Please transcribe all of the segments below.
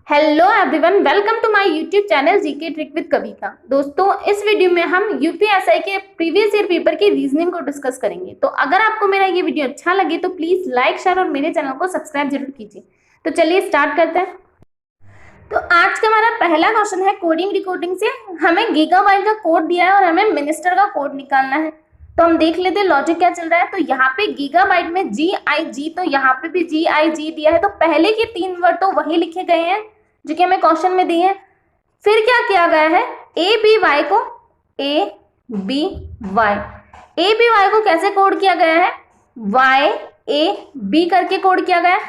Hello everyone, welcome to my YouTube channel GK trick with Kavita. दोस्तों, इस video में हम यूपीएसआई के प्रीवियस ईयर पेपर की रीजनिंग को डिस्कस करेंगे। तो अगर आपको मेरा ये वीडियो अच्छा लगे तो प्लीज लाइक, शेयर और मेरे चैनल को सब्सक्राइब जरूर कीजिए। तो चलिए स्टार्ट करते हैं। तो आज का हमारा पहला क्वेश्चन है कोडिंग रिकॉर्डिंग से। हमें गीगाबाइट का कोड दिया है और हमें मिनिस्टर का कोड निकालना है। तो हम देख लेते हैं लॉजिक क्या चल रहा है। तो यहाँ पे गीगाबाइट में GIG, तो यहाँ पे भी GIG दिया है। तो पहले के 3 वर्ड तो वही लिखे गए हैं जो कि हमें क्वेश्चन में दिए हैं। फिर क्या किया गया है, ABY को ABY को कैसे कोड किया गया है, YAB करके कोड किया गया है।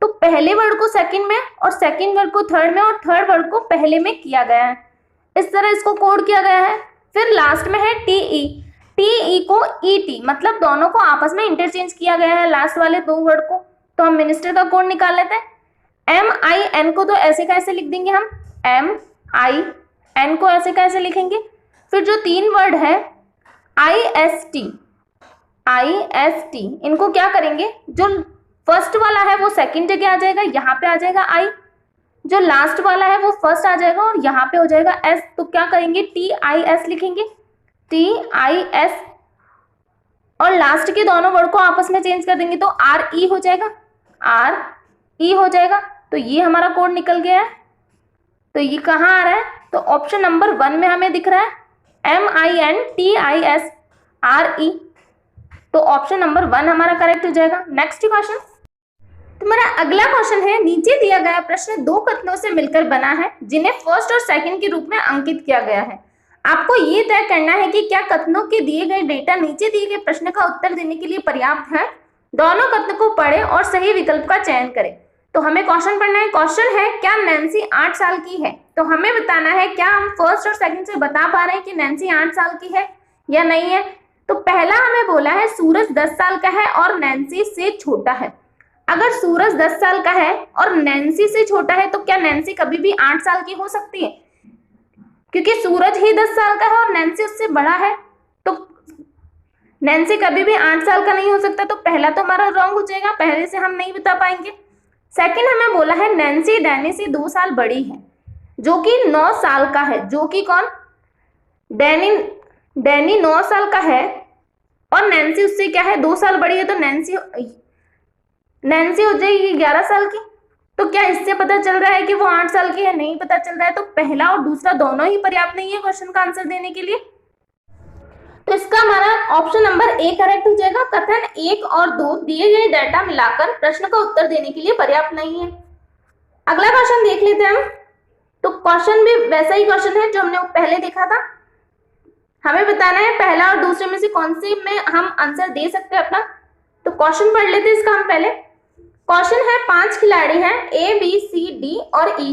तो पहले वर्ड को सेकंड में और सेकंड वर्ड को थर्ड में और थर्ड वर्ड को पहले में किया गया है। इस तरह इसको कोड किया गया है। फिर लास्ट में है TE को ET, मतलब दोनों को आपस में इंटरचेंज किया गया है लास्ट वाले 2 वर्ड को। तो हम मिनिस्टर का कोड निकाल लेते हैं। MIN को तो ऐसे कैसे लिख देंगे हम, MIN को ऐसे कैसे लिखेंगे। फिर जो 3 वर्ड है IST, इनको क्या करेंगे, जो फर्स्ट वाला है वो सेकंड जगह आ जाएगा, यहाँ पे आ जाएगा I, जो लास्ट वाला है वो फर्स्ट आ जाएगा और यहाँ पे हो जाएगा S। तो क्या करेंगे, TIS लिखेंगे, TIS, और लास्ट के दोनों वर्ड को आपस में चेंज कर देंगे तो RE हो जाएगा, RE हो जाएगा। तो ये हमारा कोड निकल गया है। तो ये कहाँ आ रहा है, तो ऑप्शन नंबर 1 में हमें दिख रहा है MINTISRE। तो ऑप्शन नंबर 1 हमारा करेक्ट हो जाएगा। नेक्स्ट क्वेश्चन, तो मेरा अगला क्वेश्चन है, नीचे दिया गया प्रश्न 2 कथनों से मिलकर बना है जिन्हें फर्स्ट और सेकंड के रूप में अंकित किया गया है। आपको ये तय करना है कि क्या कथनों के दिए गए डेटा नीचे दिए गए प्रश्न का उत्तर देने के लिए पर्याप्त है। दोनों कथन को पढ़ें और सही विकल्प का चयन करें। तो हमें क्वेश्चन पढ़ना है। क्वेश्चन है, क्या नैन्सी 8 साल की है। तो हमें बताना है क्या हम फर्स्ट और सेकंड से बता पा रहे हैं कि नैन्सी 8 साल की है या नहीं है। तो पहला हमें बोला है सूरज 10 साल का है और नैन्सी से छोटा है। अगर सूरज 10 साल का है और नैन्सी से छोटा है तो क्या नैन्सी कभी भी 8 साल की हो सकती है, क्योंकि सूरज ही 10 साल का है और नैन्सी उससे बड़ा है। तो नैन्सी कभी भी 8 साल का नहीं हो सकता। तो पहला तो हमारा रॉन्ग हो जाएगा, पहले से हम नहीं बता पाएंगे। सेकंड हमें बोला है नैन्सी डैनी से 2 साल बड़ी है, जो कि 9 साल का है। जो कि कौन, डैनी 9 साल का है और नैन्सी उससे क्या है, 2 साल बड़ी है। तो नैन्सी हो जाएगी 11 साल की। तो क्या इससे पता चल रहा है कि वो 8 साल की है, नहीं पता चल रहा है। तो पहला और दूसरा दोनों ही पर्याप्त नहीं है क्वेश्चन का आंसर देने के लिए। तो इसका हमारा ऑप्शन नंबर A करेक्ट हो जाएगा। कथन 1 और 2 दिए गए डाटा मिलाकर प्रश्न का उत्तर देने के लिए पर्याप्त नहीं है। अगला क्वेश्चन देख लेते हैं हम। तो क्वेश्चन भी वैसा ही क्वेश्चन है जो हमने पहले देखा था। हमें बताना है पहला और दूसरे में से कौन से में हम आंसर दे सकते हैं अपना। तो क्वेश्चन पढ़ लेते हैं इसका हम पहले। क्वेश्चन है, 5 खिलाड़ी हैं ABCD और E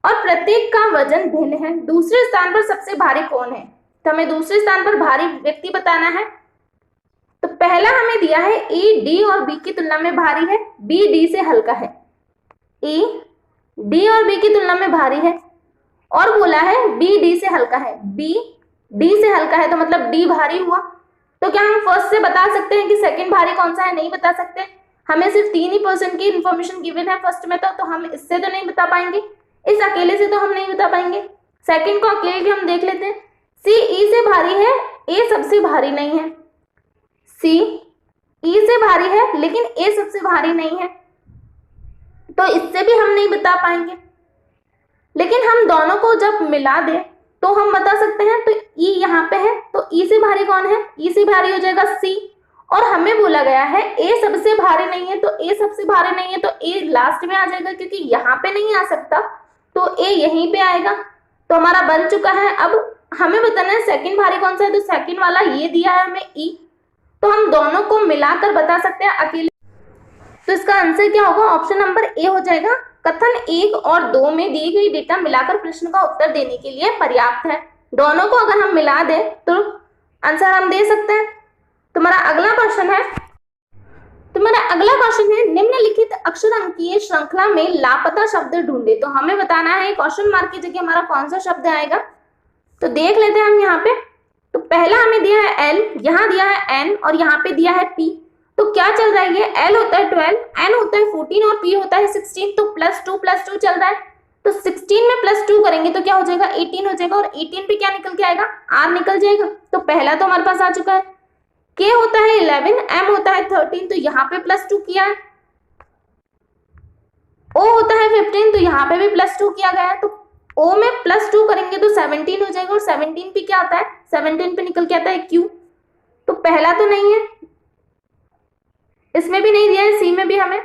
और प्रत्येक का वजन भिन्न है। दूसरे स्थान पर सबसे भारी कौन है। तो हमें दूसरे स्थान पर भारी व्यक्ति बताना है। तो पहला हमें दिया है E D और B की तुलना में भारी है, B D से हल्का है। E D और B की तुलना में भारी है और बोला है B D से हल्का है, B D से हल्का है, तो मतलब D भारी हुआ। तो क्या हम फर्स्ट से बता सकते हैं कि सेकंड भारी कौन सा है, नहीं बता सकते। हमें सिर्फ 3% की इंफॉर्मेशन गिवन है फर्स्ट में, तो हम इससे तो नहीं बता पाएंगे, इस अकेले से तो हम नहीं बता पाएंगे। सेकंड को अकेले हम देख लेते हैं। C E से भारी है, A सबसे भारी नहीं है। C E से भारी है लेकिन A सबसे भारी नहीं है, तो इससे भी हम नहीं बता पाएंगे। लेकिन हम दोनों को जब मिला दे तो हम बता सकते हैं। तो E यहाँ पे है, तो E से भारी कौन है, E से भारी हो जाएगा C। और हमें बोला गया है A सबसे भारी नहीं है, तो A सबसे भारी नहीं है तो A लास्ट में आ जाएगा, क्योंकि यहाँ पे नहीं आ सकता, तो A यहीं पे आएगा। तो हमारा बन चुका है। अब हमें बताना है सेकंड भारी कौन सा है। तो सेकंड वाला ये दिया है हमें E, तो हम दोनों को मिलाकर बता सकते हैं अकेले। तो इसका आंसर क्या होगा, ऑप्शन नंबर A हो जाएगा। कथन 1 और 2 में दी गई डेटा मिलाकर प्रश्न का उत्तर देने के लिए पर्याप्त है। दोनों को अगर हम मिला दें तो आंसर हम दे सकते हैं। तुम्हारा अगला क्वेश्चन है, निम्नलिखित अक्षर अंकीय श्रृंखला में लापता शब्द ढूंढे। तो हमें बताना है क्वेश्चन मार्क की जगह हमारा कौन सा शब्द आएगा। तो देख लेते हैं हम यहाँ पे। तो पहला हमें दिया है L, यहाँ दिया है N और यहाँ पे दिया है P। तो क्या चल रहा है, ये L होता है 12, N होता है 14 और P होता है 16, तो +2 + 2 चल रहा है। तो 16 में +2 करेंगे तो क्या हो जाएगा, 18 हो जाएगा, और 18 पे क्या निकल के आएगा, r निकल जाएगा। तो पहला तो हमारे पास आ चुका है। k होता है 11, m होता है 13, तो यहाँ पे +2 किया है। o होता है 15, तो यहाँ पे भी +2 किया गया है। तो o में +2 करेंगे तो 17 हो जाएगा, और 17 पे क्या आता है, 17 पे निकल के आता है q। तो पहला तो नहीं है, इसमें भी नहीं दिया है, सी में भी हमें,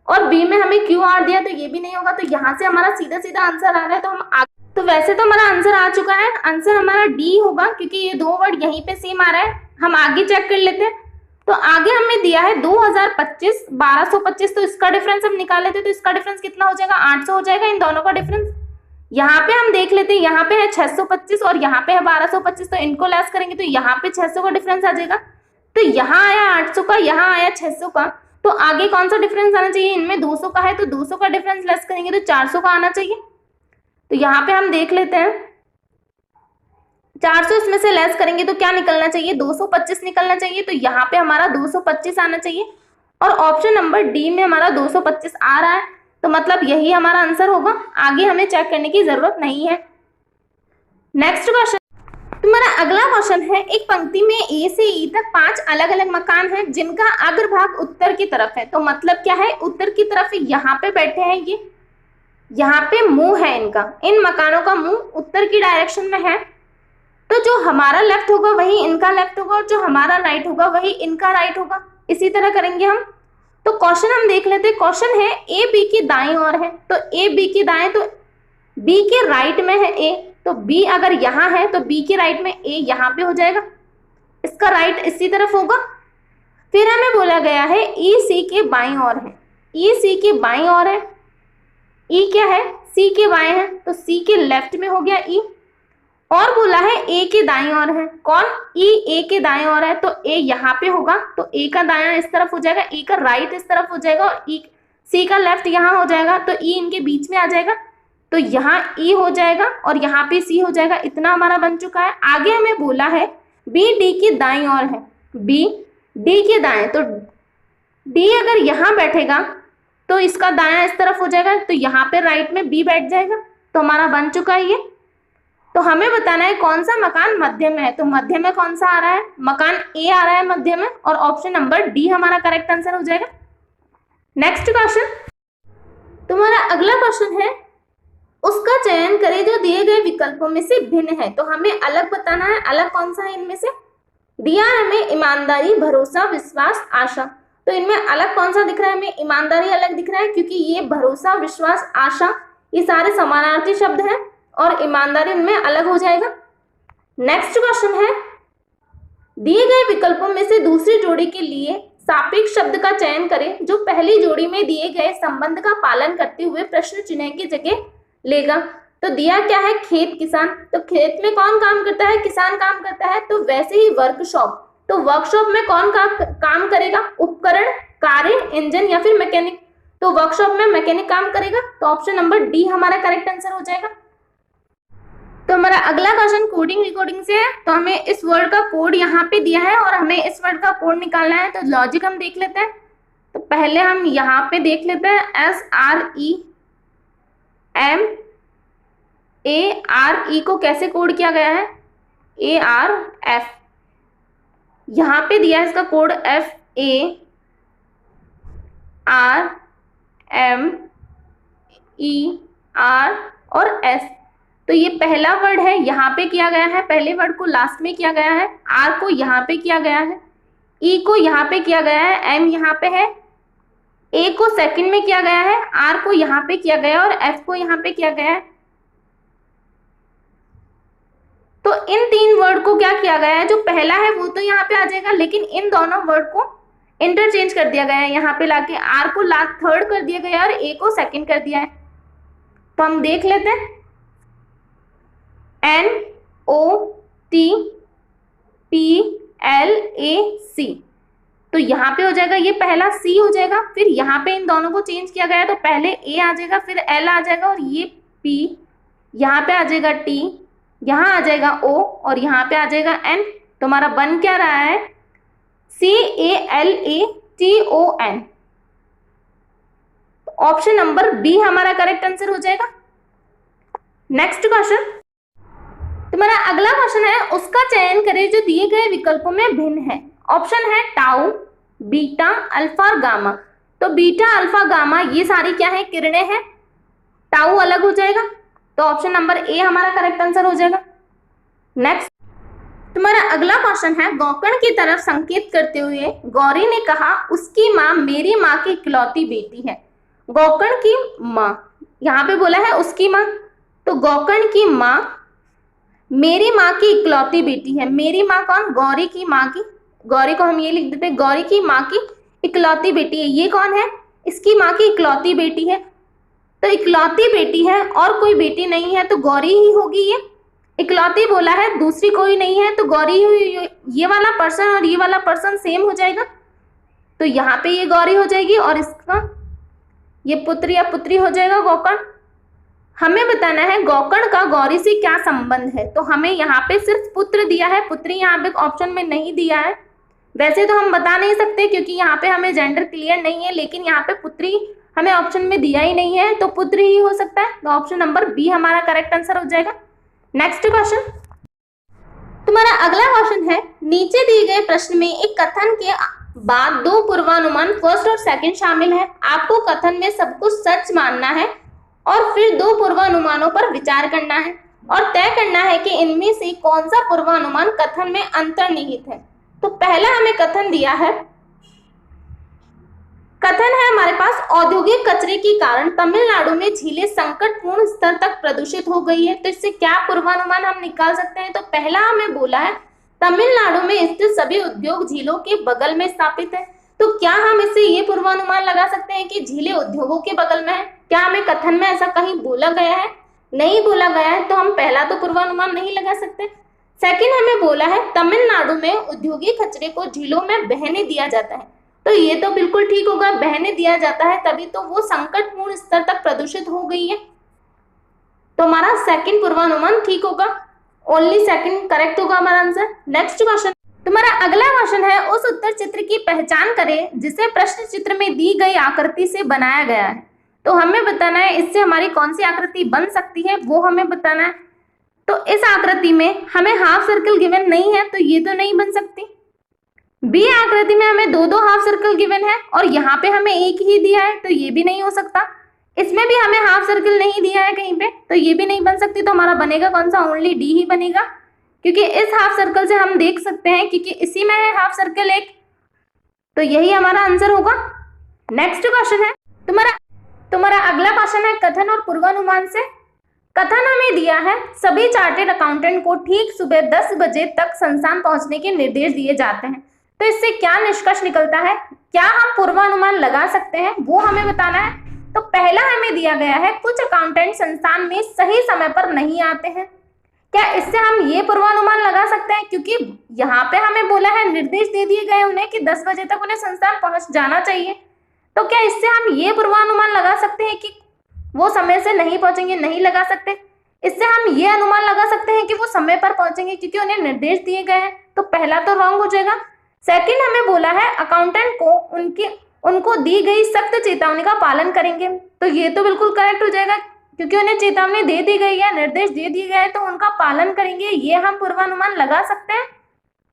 और बी में हमें क्यू आर दिया, तो ये भी नहीं होगा। तो यहाँ से हमारा सीधा सीधा आंसर आ रहा है। तो हम तो वैसे तो हमारा आंसर आ चुका है, आंसर हमारा डी होगा, क्योंकि ये दो वर्ड यहीं पे सेम आ रहा है। हम आगे चेक कर लेते हैं। तो आगे हमें दिया है 2025, 1225, तो इसका डिफरेंस हम निकाल लेते हैं। तो इसका डिफरेंस कितना हो जाएगा, 800 हो जाएगा इन दोनों का डिफरेंस। यहाँ पे हम देख लेते हैं, यहाँ पे है 625 और यहाँ पे है 1225, तो इनको लेस करेंगे तो यहाँ पे 600 का डिफरेंस आ जाएगा। तो यहाँ आया 800 का, यहाँ आया 600 का, तो आगे कौन सा डिफरेंस आना चाहिए, इनमें 200 का है, तो 200 का डिफरेंस लेस करेंगे तो 400 का आना चाहिए। तो यहाँ पे हम देख लेते हैं, 400 इसमें से लेस करेंगे तो क्या निकलना चाहिए, 225 निकलना चाहिए। तो यहाँ पे हमारा 225 आना चाहिए, और ऑप्शन नंबर डी में हमारा 225 आ रहा है। तो मतलब यही हमारा आंसर होगा, आगे हमें चेक करने की जरूरत नहीं है। नेक्स्ट क्वेश्चन, तुम्हारा अगला क्वेश्चन है, एक पंक्ति में ए से ई तक 5 अलग अलग मकान हैं जिनका अग्रभाग उत्तर की तरफ है। तो मतलब क्या है, उत्तर की तरफ यहाँ पे बैठे हैं ये, यहाँ पे मुंह है इनका, इन मकानों का मुंह उत्तर की डायरेक्शन में है। तो जो हमारा लेफ्ट होगा वही इनका लेफ्ट होगा, और जो हमारा राइट होगा वही इनका राइट होगा। इसी तरह करेंगे हम। तो क्वेश्चन हम देख लेते हैं। क्वेश्चन है ए बी की दाईं ओर है, तो ए बी की दाएं, तो बी के राइट में है ए, तो बी अगर यहाँ है तो बी के राइट में ए यहाँ पे हो जाएगा, इसका राइट इसी तरफ होगा। फिर हमें बोला गया है ई सी के बाईं ओर है, ई सी के बाईं ओर है, ई क्या है, सी के बाएं है, तो सी के लेफ्ट में हो गया ई। और बोला है ए के दाईं ओर है, कौन, ई ए के दाईं ओर है, तो ए यहाँ पे होगा, तो ए का दायां इस तरफ हो जाएगा, ए का राइट इस तरफ हो जाएगा, और ई सी का लेफ्ट यहाँ हो जाएगा, तो ई इनके बीच में आ जाएगा। तो यहाँ ई हो जाएगा और यहाँ पे सी हो जाएगा। इतना हमारा बन चुका है। आगे हमें बोला है बी डी की दाईं ओर है, बी डी के दाएं, तो डी अगर यहाँ बैठेगा तो इसका दायां इस तरफ हो जाएगा, तो यहाँ पे राइट में बी बैठ जाएगा। तो हमारा बन चुका है ये। तो हमें बताना है कौन सा मकान मध्य में है। तो मध्य में कौन सा आ रहा है, मकान ए आ रहा है मध्य में, और ऑप्शन नंबर डी हमारा करेक्ट आंसर हो जाएगा। नेक्स्ट क्वेश्चन, तुम्हारा अगला क्वेश्चन है, उसका चयन करें जो दिए गए विकल्पों में से भिन्न है। तो हमें अलग बताना है, अलग कौन सा है इनमें से। दिया है हमें ईमानदारी, भरोसा, विश्वास, आशा। तो इनमें अलग कौन सा दिख रहा है, हमें ईमानदारी अलग दिख रहा है, क्योंकि ये भरोसा, विश्वास, आशा ये सारे समानार्थी शब्द हैं, और ईमानदारी इनमें अलग हो जाएगा। नेक्स्ट क्वेश्चन है, दिए गए विकल्पों में से दूसरी जोड़ी के लिए सापेक्ष शब्द का चयन करें जो पहली जोड़ी में दिए गए संबंध का पालन करते हुए प्रश्न चिन्ह की जगह लेगा। तो दिया क्या है, खेत किसान, तो खेत में कौन काम करता है, किसान काम करता है। तो वैसे ही वर्कशॉप, तो वर्कशॉप में कौन काम करेगा, उपकरण, कार्य, इंजन या फिर मैकेनिक। तो वर्कशॉप में मैकेनिक काम करेगा। तो ऑप्शन नंबर डी हमारा करेक्ट आंसर हो जाएगा। तो हमारा अगला क्वेश्चन कोडिंग रिकॉर्डिंग से है। तो हमें इस वर्ड का कोड यहाँ पे दिया है और हमें इस वर्ड का कोड निकालना है। तो लॉजिक हम देख लेते हैं। तो पहले हम यहाँ पे देख लेते हैं SREMARE को कैसे कोड किया गया है, ARF। यहाँ पे दिया है इसका कोड FARMER और S। तो ये पहला वर्ड है, यहाँ पे किया गया है, पहले वर्ड को लास्ट में किया गया है, आर को यहाँ पे किया गया है, ई को यहाँ पे किया गया है, एम यहाँ पे है, ए को सेकंड में किया गया है, आर को यहाँ पे किया गया है और एफ को यहाँ पे किया गया है। तो इन तीन वर्ड को क्या किया गया है, जो पहला है वो तो यहाँ पे आ जाएगा, लेकिन इन दोनों वर्ड को इंटरचेंज कर दिया गया है। यहाँ पे लाके आर को लास्ट थर्ड कर दिया गया है और ए को सेकंड कर दिया है। तो हम देख लेते हैं, NOTPLAC। तो यहाँ पे हो जाएगा, ये पहला सी हो जाएगा, फिर यहाँ पे इन दोनों को चेंज किया गया है, तो पहले ए आ जाएगा, फिर एल आ जाएगा और ये पी, यहाँ पे आ जाएगा टी, यहाँ आ जाएगा ओ और यहाँ पे आ जाएगा एन। तो हमारा बन क्या रहा है, CALATON। ऑप्शन नंबर बी हमारा करेक्ट आंसर हो जाएगा। नेक्स्ट क्वेश्चन, तुम्हारा अगला क्वेश्चन है उसका चयन करें जो दिए गए विकल्पों में भिन्न है। ऑप्शन है टाउ, बीटा, अल्फा और गामा। तो बीटा, अल्फा, गामा ये सारी क्या है, किरणें हैं। टाउ अलग हो जाएगा, तो ऑप्शन नंबर ए हमारा करेक्ट आंसर हो जाएगा। नेक्स्ट, तुम्हारा अगला क्वेश्चन है गौकर्ण की तरफ संकेत करते हुए गौरी ने कहा उसकी माँ मेरी माँ की इकलौती बेटी है। गौकर्ण की माँ, यहाँ पे बोला है उसकी माँ, तो गौकर्ण की माँ मेरी माँ की इकलौती बेटी है। मेरी माँ कौन, गौरी की माँ की, गौरी को हम ये लिख देते हैं, गौरी की माँ की इकलौती बेटी है। ये कौन है, इसकी माँ की इकलौती बेटी है। तो इकलौती बेटी है और कोई बेटी नहीं है तो गौरी ही होगी। ये इकलौती बोला है, दूसरी कोई नहीं है तो गौरी ही। ये वाला पर्सन और ये वाला पर्सन सेम हो जाएगा, तो यहाँ पे ये गौरी हो जाएगी और इसका ये पुत्र या पुत्री हो जाएगा गौकर्ण। हमें बताना है गौकर्ण का गौरी से क्या संबंध है, तो हमें यहाँ पे सिर्फ पुत्र दिया है, पुत्री यहाँ पे ऑप्शन में नहीं दिया है। वैसे तो हम बता नहीं सकते क्योंकि यहाँ पे हमें जेंडर क्लियर नहीं है, लेकिन यहाँ पे पुत्री हमें ऑप्शन में दिया ही नहीं है, तो पुत्र ही हो सकता है। तो ऑप्शन नंबर बी हमारा करेक्ट आंसर हो जाएगा। नेक्स्ट क्वेश्चन, तुम्हारा अगला क्वेश्चन है नीचे दिए गए प्रश्न में एक कथन के बाद दो पूर्वानुमान फर्स्ट और सेकंड शामिल है। आपको कथन में सब कुछ सच मानना है और फिर दो पूर्वानुमानों पर विचार करना है और तय करना है कि इनमें से कौन सा पूर्वानुमान कथन में अंतर्निहित है। तो पहला हमें कथन दिया है, कथन है हमारे पास औद्योगिक कचरे के कारण तमिलनाडु में झीलें संकटपूर्ण स्तर तक प्रदूषित हो गई है। तो इससे क्या पूर्वानुमान हम निकाल सकते हैं, तो पहला हमें बोला है तमिलनाडु में स्थित सभी उद्योग झीलों के बगल में स्थापित है। तो क्या हम इससे ये पूर्वानुमान लगा सकते हैं कि झीलें उद्योगों के बगल में है? क्या हमें कथन में ऐसा कहीं बोला गया है? नहीं बोला गया है, तो हम पहला तो पूर्वानुमान नहीं लगा सकते। सेकंड हमें बोला है तमिलनाडु में औद्योगिक कचरे को झीलों में बहने दिया जाता है। तो ये तो बिल्कुल ठीक होगा, बहने दिया जाता है तभी तो वो संकटपूर्ण स्तर तक प्रदूषित हो गई है। तो हमारा सेकंड पूर्वानुमान ठीक होगा, ओनली सेकंड करेक्ट होगा हमारा आंसर। नेक्स्ट क्वेश्चन, तुम्हारा अगला क्वेश्चन है उस उत्तर चित्र की पहचान करें जिसे प्रश्न चित्र में दी गई आकृति से बनाया गया है। तो हमें बताना है इससे हमारी कौन सी आकृति बन सकती है, वो हमें बताना है। तो इस आकृति में हमें हाफ सर्कल गिवन नहीं है, तो ये तो नहीं बन सकती। बी आकृति में हमें दो दो हाफ सर्कल गिवन है और यहाँ पे हमें एक ही दिया है, तो ये भी नहीं हो सकता। इसमें भी हमें हाफ सर्कल नहीं दिया है कहीं पे, तो ये भी नहीं बन सकती। तो हमारा बनेगा कौन सा, ओनली डी ही बनेगा, क्योंकि इस हाफ सर्कल से हम देख सकते हैं क्योंकि इसी में है हाफ सर्कल एक, तो यही हमारा आंसर होगा। नेक्स्ट क्वेश्चन है तुम्हारा अगला क्वेश्चन है कथन और पूर्वानुमान से। कथन हमें दिया है सभी चार्टेड अकाउंटेंट को ठीक सुबह 10 बजे तक संस्थान पहुंचने के निर्देश दिए जाते हैं। तो इससे क्या निष्कर्ष निकलता है, क्या हम पूर्वानुमान लगा सकते हैं, वो हमें बताना है। तो पहला हमें दिया गया है कुछ अकाउंटेंट संस्थान में सही समय पर नहीं आते हैं। क्या इससे हम ये पूर्वानुमान लगा सकते हैं, क्योंकि यहाँ पे हमें बोला है निर्देश दे दिए गए उन्हें कि 10 बजे तक उन्हें संस्थान पहुंच जाना चाहिए। तो क्या इससे हम ये पूर्वानुमान लगा सकते हैं कि वो समय से नहीं पहुंचेंगे? नहीं लगा सकते। इससे हम ये अनुमान लगा सकते हैं कि वो समय पर पहुंचेंगे क्योंकि उन्हें निर्देश दिए गए हैं। तो पहला तो रॉन्ग हो जाएगा। सेकंड हमें बोला है अकाउंटेंट को उनको दी गई सख्त चेतावनी का पालन करेंगे। तो ये तो बिल्कुल करेक्ट हो जाएगा क्योंकि उन्हें चेतावनी दे दी गई है, निर्देश दे दिए गए हैं, तो उनका पालन करेंगे, ये हम पूर्वानुमान लगा सकते हैं।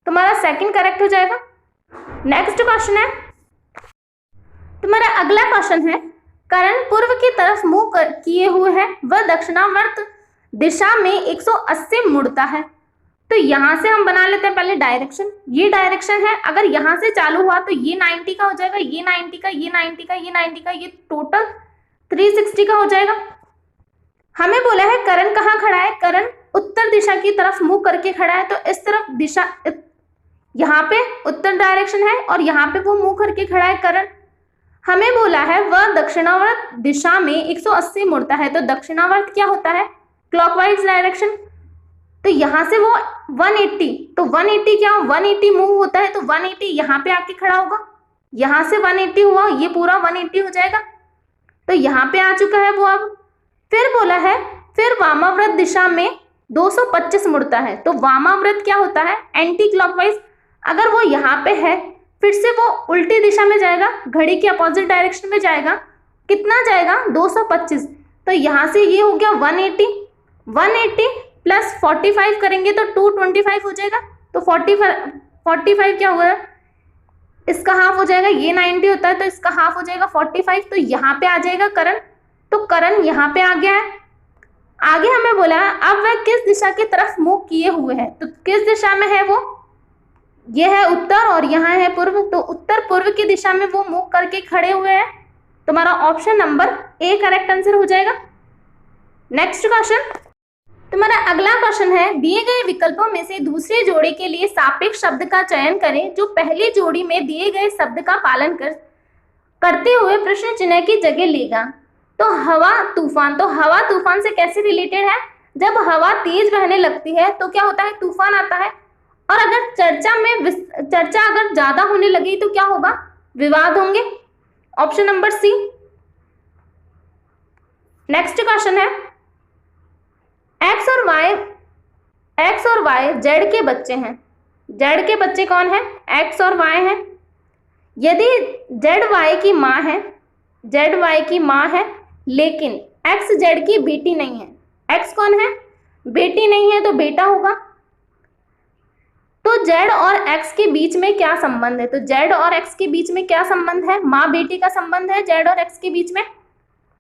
तुम्हारा सेकंड करेक्ट हो जाएगा। नेक्स्ट क्वेश्चन है तुम्हारा अगला क्वेश्चन है करण पूर्व की तरफ मुंह किए हुए है, वह दक्षिणावर्त दिशा में 180 मुड़ता है। तो यहाँ से हम बना लेते हैं पहले डायरेक्शन। ये डायरेक्शन है, अगर यहाँ से चालू हुआ तो ये 90 का हो जाएगा, ये 90 का, ये 90 का, ये 90 का, ये टोटल 360 का हो जाएगा। हमें बोला है करण कहाँ खड़ा है, करण उत्तर दिशा की तरफ मुंह करके खड़ा है। तो इस तरफ दिशा, यहाँ पे उत्तर डायरेक्शन है और यहाँ पे वो मुंह करके खड़ा है करण। हमें बोला है वह दक्षिणावर्त दिशा में 180 मुड़ता है। तो दक्षिणावर्त क्या होता है, क्लॉकवाइज डायरेक्शन। तो यहाँ से वो 180, तो 180 क्या, 180 मूव होता है, तो 180 यहाँ पे आके खड़ा होगा। यहाँ से 180 हुआ, ये पूरा 180 हो जाएगा। तो यहाँ पे आ चुका है वो। अब फिर बोला है फिर वामाव्रत दिशा में 225 मुड़ता है। तो वामाव्रत क्या होता है, एंटी क्लॉकवाइज। अगर वो यहाँ पे है फिर से वो उल्टी दिशा में जाएगा, घड़ी के अपोजिट डायरेक्शन में जाएगा। कितना जाएगा, 225। तो यहाँ से ये हो गया 180, 180 प्लस 45 करेंगे तो 225 हो जाएगा। तो 45 क्या हुआ, इसका हाफ हो जाएगा, ये 90 होता है तो इसका हाफ हो जाएगा 45, तो यहाँ पे आ जाएगा करण। तो करण यहाँ पे आ गया है। आगे हमें बोला अब वह किस दिशा की तरफ मुंह किए हुए है, तो किस दिशा में है वो, ये है उत्तर और यहाँ है पूर्व, तो उत्तर पूर्व की दिशा में वो मुंह करके खड़े हुए हैं। तुम्हारा option number A correct answer हो जाएगा। नेक्स्ट क्वेश्चन, तुम्हारा अगला क्वेश्चन है, दिए गए विकल्पों में से दूसरी जोड़ी के लिए सापेक्ष शब्द का चयन करें जो पहली जोड़ी में दिए गए शब्द का पालन करते हुए प्रश्न चिन्ह की जगह लेगा। तो हवा तूफान, तो हवा तूफान से कैसे रिलेटेड है, जब हवा तेज बहने लगती है तो क्या होता है, तूफान आता है। और अगर चर्चा अगर ज्यादा होने लगी तो क्या होगा, विवाद होंगे। Option number C. Next question है, एक्स और वाई जेड के बच्चे हैं। जेड के बच्चे कौन है, एक्स और वाई हैं। यदि जेड वाई की माँ है लेकिन एक्स जेड की बेटी नहीं है, एक्स कौन है, बेटी नहीं है तो बेटा होगा। तो जेड और एक्स के बीच में क्या संबंध है, तो जेड और एक्स के बीच में क्या संबंध है, माँ बेटी का संबंध है जेड और एक्स के बीच में।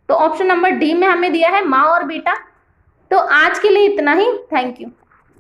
तो ऑप्शन नंबर डी में हमें दिया है माँ और बेटा। तो आज के लिए इतना ही, थैंक यू।